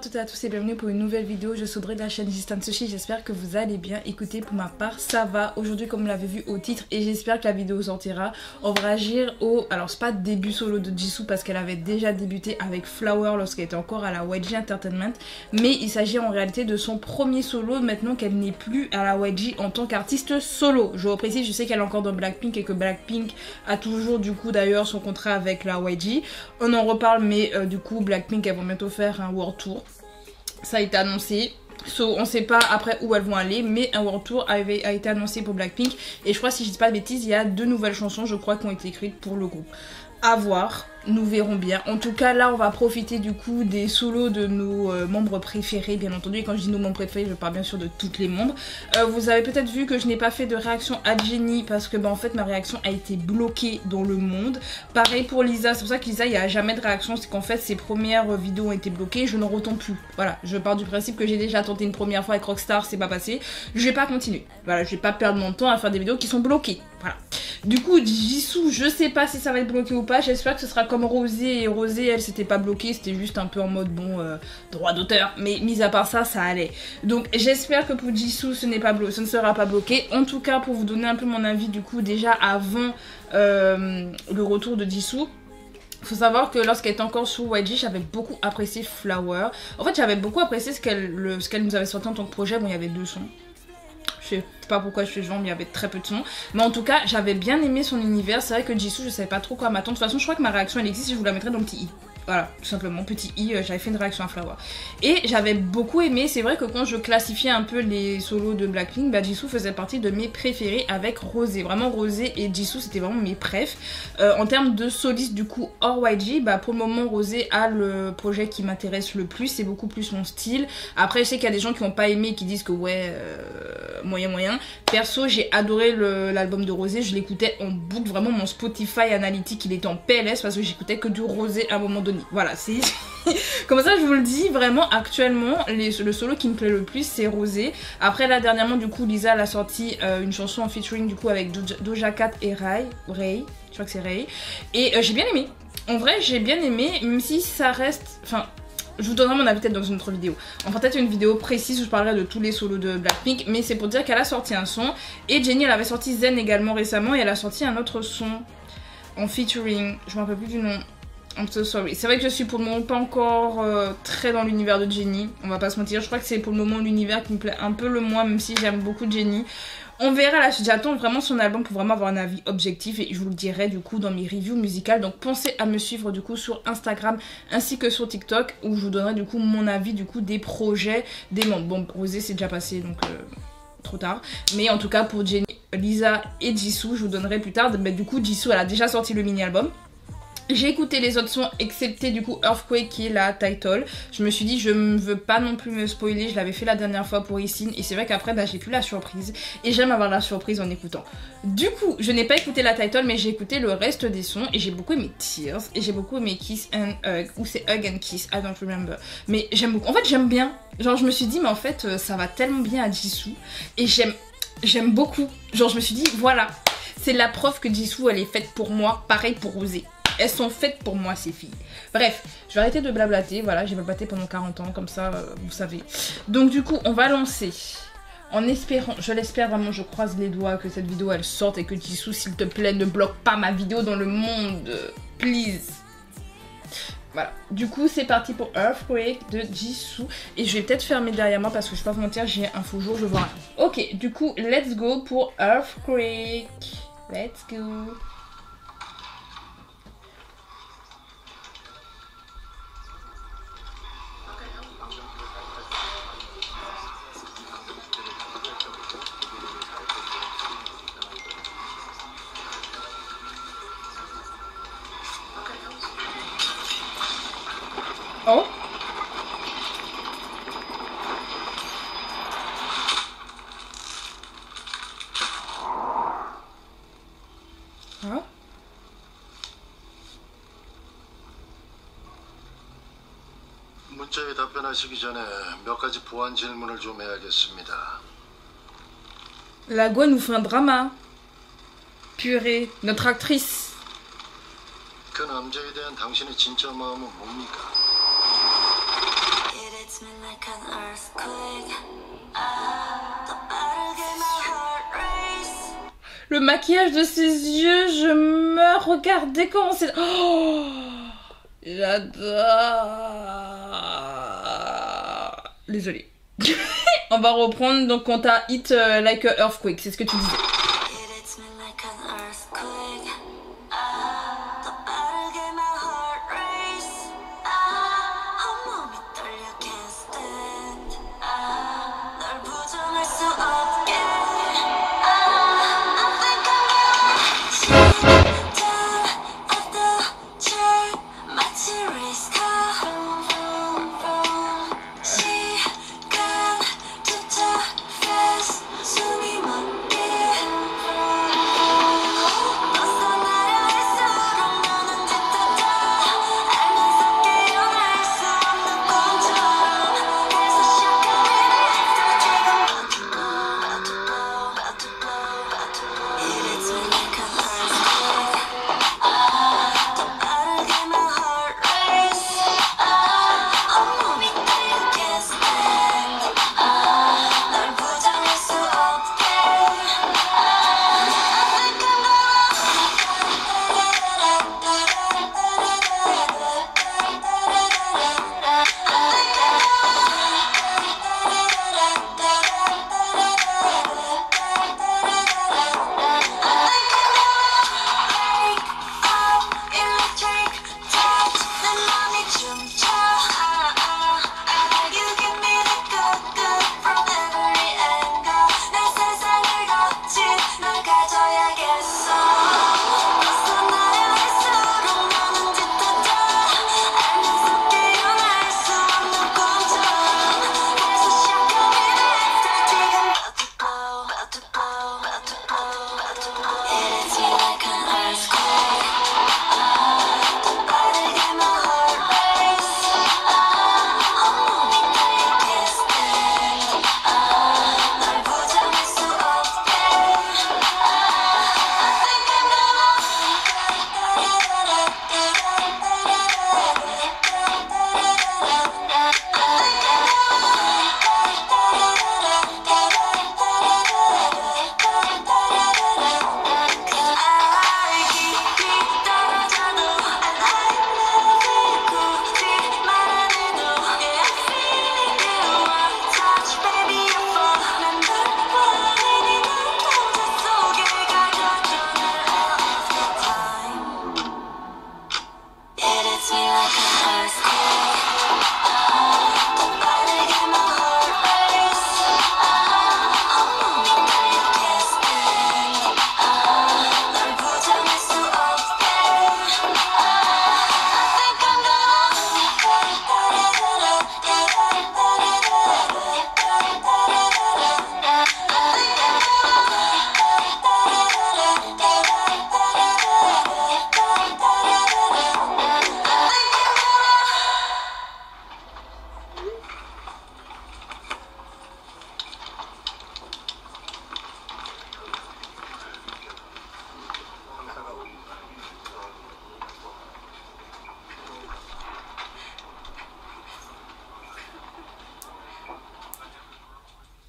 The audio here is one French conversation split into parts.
toutes et à tous et bienvenue pour une nouvelle vidéo. Je suis Audrey de la chaîne Jistan Sushi. J'espère que vous allez bien. Écoutez, pour ma part, ça va. Aujourd'hui, comme vous l'avez vu au titre, et j'espère que la vidéo sortira, on va réagir au... Alors, c'est pas début solo de Jisoo parce qu'elle avait déjà débuté avec Flower lorsqu'elle était encore à la YG Entertainment. Mais il s'agit en réalité de son premier solo maintenant qu'elle n'est plus à la YG en tant qu'artiste solo. Je vous précise, je sais qu'elle est encore dans Blackpink et que Blackpink a toujours du coup d'ailleurs son contrat avec la YG. On en reparle, mais du coup, Blackpink, elles vont bientôt faire un World Tour. Ça a été annoncé. So, on sait pas après où elles vont aller, mais un World Tour a été annoncé pour Blackpink. Et je crois, si je dis pas de bêtises, il y a 2 nouvelles chansons, je crois, qui ont été écrites pour le groupe. À voir, nous verrons bien. En tout cas, là, on va profiter du coup des solos de nos membres préférés, bien entendu. Et quand je dis nos membres préférés, je parle bien sûr de toutes les membres. Vous avez peut-être vu que je n'ai pas fait de réaction à Jennie parce que, en fait, ma réaction a été bloquée dans le monde. Pareil pour Lisa, c'est pour ça que Lisa, il n'y a jamais de réaction. C'est qu'en fait, ses premières vidéos ont été bloquées. Je ne retombe plus. Voilà, je pars du principe que j'ai déjà tenté une première fois avec Rockstar, c'est pas passé. Je vais pas continuer. Voilà, je vais pas perdre mon temps à faire des vidéos qui sont bloquées. Voilà. Du coup, Jisoo, je sais pas si ça va être bloqué ou pas. J'espère que ce sera comme Rosé. Et Rosé, elle, c'était pas bloquée. C'était juste un peu en mode, bon, droit d'auteur. Mais mis à part ça, ça allait. Donc, j'espère que pour Jisoo, ce ne sera pas bloqué. En tout cas, pour vous donner un peu mon avis, du coup, déjà avant le retour de Jisoo. Faut savoir que lorsqu'elle était encore sous YG, j'avais beaucoup apprécié Flower. En fait, j'avais beaucoup apprécié ce qu'elle nous avait sorti en tant que projet. Bon, il y avait 2 sons. Je sais pas pourquoi je fais genre, mais il y avait très peu de sons. Mais en tout cas, j'avais bien aimé son univers. C'est vrai que Jisoo, je savais pas trop quoi m'attendre. De toute façon, je crois que ma réaction elle existe. Je vous la mettrai dans le petit i. Voilà, tout simplement, petit i, j'avais fait une réaction à Flower. Et j'avais beaucoup aimé, c'est vrai que quand je classifiais un peu les solos de Blackpink, Jisoo faisait partie de mes préférés avec Rosé. Vraiment, Rosé et Jisoo, c'était vraiment mes préfs. En termes de solistes, du coup, hors YG, pour le moment, Rosé a le projet qui m'intéresse le plus, c'est beaucoup plus mon style. Après, je sais qu'il y a des gens qui n'ont pas aimé et qui disent que ouais, moyen. Perso, j'ai adoré l'album de Rosé, je l'écoutais en boucle, vraiment mon Spotify analytique, il était en PLS parce que j'écoutais que du Rosé à un moment donné. Voilà, c'est comme ça je vous le dis, vraiment actuellement le solo qui me plaît le plus c'est Rosé. Après là dernièrement du coup Lisa elle a sorti une chanson en featuring du coup avec Doja Cat et Ray, je crois que c'est Ray. Et j'ai bien aimé, en vrai j'ai bien aimé, même si ça reste, enfin je vous donnerai mon avis peut-être dans une autre vidéo. Enfin peut-être une vidéo précise où je parlerai de tous les solos de Blackpink. Mais c'est pour dire qu'elle a sorti un son. Et Jennie elle avait sorti Zen également récemment. Et elle a sorti un autre son en featuring, je me rappelle plus du nom. I'm so sorry. C'est vrai que je suis pour le moment pas encore très dans l'univers de Jennie. On va pas se mentir. Je crois que c'est pour le moment l'univers qui me plaît un peu le moins. Même si j'aime beaucoup Jennie. On verra là. J'attends vraiment son album pour vraiment avoir un avis objectif. Et je vous le dirai du coup dans mes reviews musicales. Donc pensez à me suivre du coup sur Instagram ainsi que sur TikTok. Où je vous donnerai du coup mon avis du coup des projets des membres. Bon, Rosé c'est déjà passé donc trop tard. Mais en tout cas pour Jennie, Lisa et Jisoo je vous donnerai plus tard. Mais du coup Jisoo elle a déjà sorti le mini-album. J'ai écouté les autres sons, excepté du coup Earthquake qui est la title. Je me suis dit je ne veux pas non plus me spoiler, je l'avais fait la dernière fois pour Isin. Et c'est vrai qu'après j'ai plus la surprise. Et j'aime avoir la surprise en écoutant. Du coup, je n'ai pas écouté la title mais j'ai écouté le reste des sons. Et j'ai beaucoup aimé Tears. Et j'ai beaucoup aimé Kiss and Hug. Ou c'est Hug and Kiss, I don't remember. Mais j'aime beaucoup, en fait j'aime bien. Genre je me suis dit mais en fait ça va tellement bien à Jisoo. Et j'aime beaucoup. Genre je me suis dit voilà. C'est la preuve que Jisoo elle est faite pour moi. Pareil pour Rosé. Elles sont faites pour moi ces filles. Bref, je vais arrêter de blablater. Voilà, j'ai blablaté pendant 40 ans, comme ça, vous savez. Donc du coup, on va lancer. En espérant, je l'espère vraiment, je croise les doigts que cette vidéo elle sorte et que Jisoo, s'il te plaît, ne bloque pas ma vidéo dans le monde. Please. Voilà, du coup c'est parti pour Earthquake de Jisoo. Et je vais peut-être fermer derrière moi parce que je vais pas vous mentir, j'ai un faux jour, je vois rien. Ok, du coup, let's go pour Earthquake. Let's go. Oh. Hein? 문자에 답변하시기 전에 몇 가지 보안 질문을 좀 해야겠습니다. La Gwen nous fait un drama. Purée, notre actrice. 그 남자에 대한 당신의 진짜 마음은 뭡니까? Le maquillage de ses yeux, je meurs. Regardez comment c'est... Oh, j'adore. Désolée. On va reprendre, donc on t'a hit like a earthquake, c'est ce que tu disais.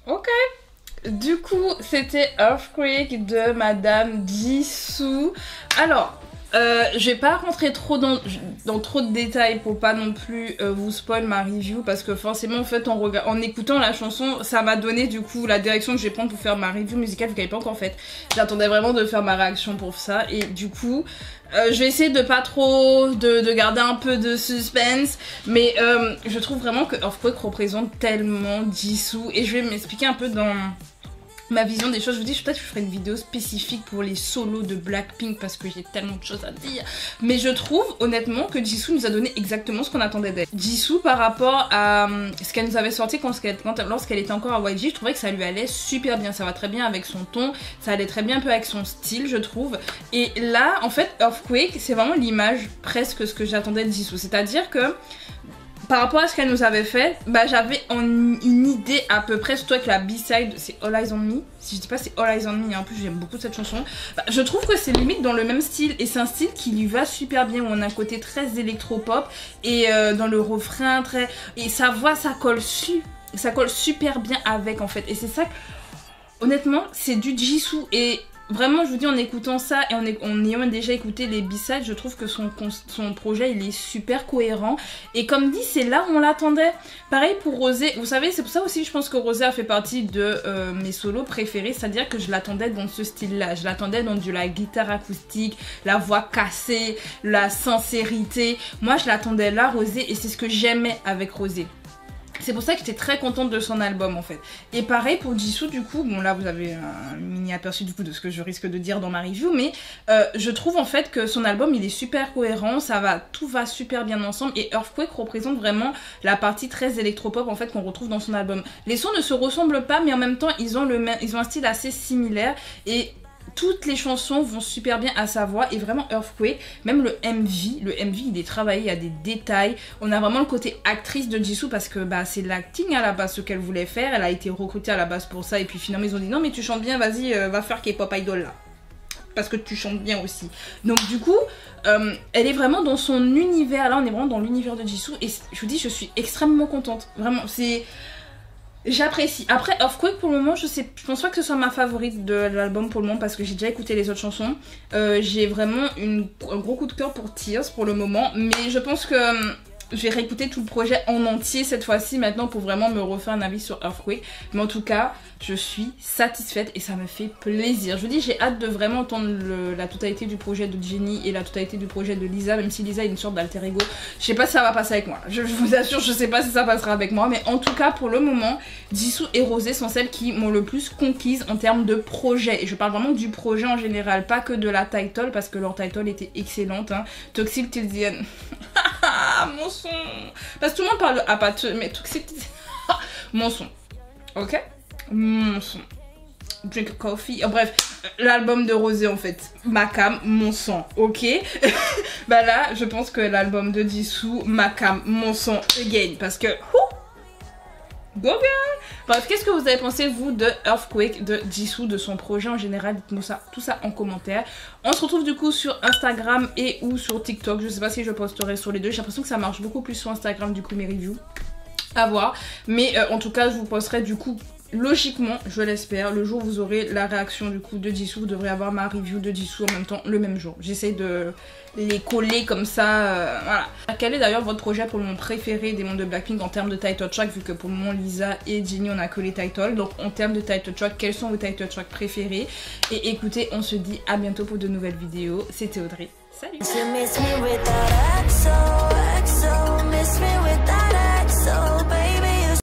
Ok. Du coup, c'était Earthquake de Madame Jisoo. Alors, je vais pas rentrer trop dans trop de détails pour pas non plus vous spoil ma review, parce que forcément en fait en écoutant la chanson ça m'a donné du coup la direction que je vais prendre pour faire ma review musicale vu qu'elle n'est pas encore faite. J'attendais vraiment de faire ma réaction pour ça et du coup je vais essayer de pas trop de garder un peu de suspense, mais je trouve vraiment que Earthquake représente tellement Jisoo et je vais m'expliquer un peu dans ma vision des choses. Je vous dis, peut-être que je ferai une vidéo spécifique pour les solos de Blackpink parce que j'ai tellement de choses à dire. Mais je trouve honnêtement que Jisoo nous a donné exactement ce qu'on attendait d'elle. Jisoo par rapport à ce qu'elle nous avait sorti lorsqu'elle était encore à YG, je trouvais que ça lui allait super bien. Ça va très bien avec son ton, ça allait très bien un peu avec son style je trouve. Et là en fait Earthquake c'est vraiment l'image presque ce que j'attendais de Jisoo. C'est-à-dire que par rapport à ce qu'elle nous avait fait, bah j'avais une idée à peu près, surtout avec la B-side, c'est All Eyes on Me. Si je dis pas c'est All Eyes on Me, en plus j'aime beaucoup cette chanson. Bah, je trouve que c'est limite dans le même style et c'est un style qui lui va super bien où on a un côté très électropop et dans le refrain très... Et sa voix ça colle ça colle super bien avec en fait. Et c'est ça, honnêtement, c'est du Jisoo. Et vraiment, je vous dis, en écoutant ça et en ayant déjà écouté les B-sides, je trouve que son projet, il est super cohérent. Et comme dit, c'est là où on l'attendait. Pareil pour Rosé. Vous savez, c'est pour ça aussi, je pense que Rosé a fait partie de mes solos préférés. C'est-à-dire que je l'attendais dans ce style-là. Je l'attendais dans la guitare acoustique, la voix cassée, la sincérité. Moi, je l'attendais là, Rosé, et c'est ce que j'aimais avec Rosé. C'est pour ça que j'étais très contente de son album en fait. Et pareil pour Jisoo du coup, bon là vous avez un mini aperçu du coup de ce que je risque de dire dans ma review, mais je trouve en fait que son album il est super cohérent, tout va super bien ensemble et Earthquake représente vraiment la partie très électropop en fait qu'on retrouve dans son album. Les sons ne se ressemblent pas mais en même temps ils ont un style assez similaire et toutes les chansons vont super bien à sa voix et vraiment Earthquake, même le MV il est travaillé, il y a des détails, on a vraiment le côté actrice de Jisoo parce que bah, c'est l'acting à la base ce qu'elle voulait faire, elle a été recrutée à la base pour ça et puis finalement ils ont dit non mais tu chantes bien, vas-y va faire K-pop idol là parce que tu chantes bien aussi. Donc du coup elle est vraiment dans son univers, là on est vraiment dans l'univers de Jisoo et je vous dis je suis extrêmement contente, vraiment c'est... J'apprécie. Après Earthquake pour le moment je pense pas que ce soit ma favorite de l'album pour le moment parce que j'ai déjà écouté les autres chansons. J'ai vraiment un gros coup de cœur pour Tears pour le moment, mais je pense que je vais réécouter tout le projet en entier cette fois-ci maintenant pour vraiment me refaire un avis sur Earthquake. Mais en tout cas, je suis satisfaite et ça me fait plaisir. Je vous dis, j'ai hâte de vraiment entendre la totalité du projet de Jennie et la totalité du projet de Lisa, même si Lisa est une sorte d'alter ego. Je sais pas si ça va passer avec moi. Je vous assure, je sais pas si ça passera avec moi. Mais en tout cas, pour le moment, Jisoo et Rosé sont celles qui m'ont le plus conquise en termes de projet. Et je parle vraiment du projet en général, pas que de la title, parce que leur title était excellente. Hein. Toxic Till the End. Mon son. Parce que tout le monde parle de Apache, mais Toxic Till the End. Mon son. Ok? Mon son. Drink Coffee. Oh, bref, l'album de Rosé en fait. Ma cam, mon sang. Ok? Bah là, je pense que l'album de Jisoo, ma cam, mon sang again. Parce que. Go girl! Bref, qu'est-ce que vous avez pensé vous de Earthquake, de Jisoo, de son projet en général? Dites-moi ça, tout ça en commentaire. On se retrouve du coup sur Instagram et ou sur TikTok. Je sais pas si je posterai sur les deux. J'ai l'impression que ça marche beaucoup plus sur Instagram du coup mes reviews. À voir. Mais en tout cas je vous posterai du coup logiquement, je l'espère, le jour où vous aurez la réaction du coup de Jisoo, vous devrez avoir ma review de Jisoo en même temps le même jour. J'essaie de les coller comme ça, voilà. Quel est d'ailleurs votre projet pour le moment préféré des membres de Blackpink en termes de title track, vu que pour le moment Lisa et Jennie on a que les titles. Donc en termes de title track, quels sont vos title tracks préférés? Et écoutez, on se dit à bientôt pour de nouvelles vidéos. C'était Audrey, salut.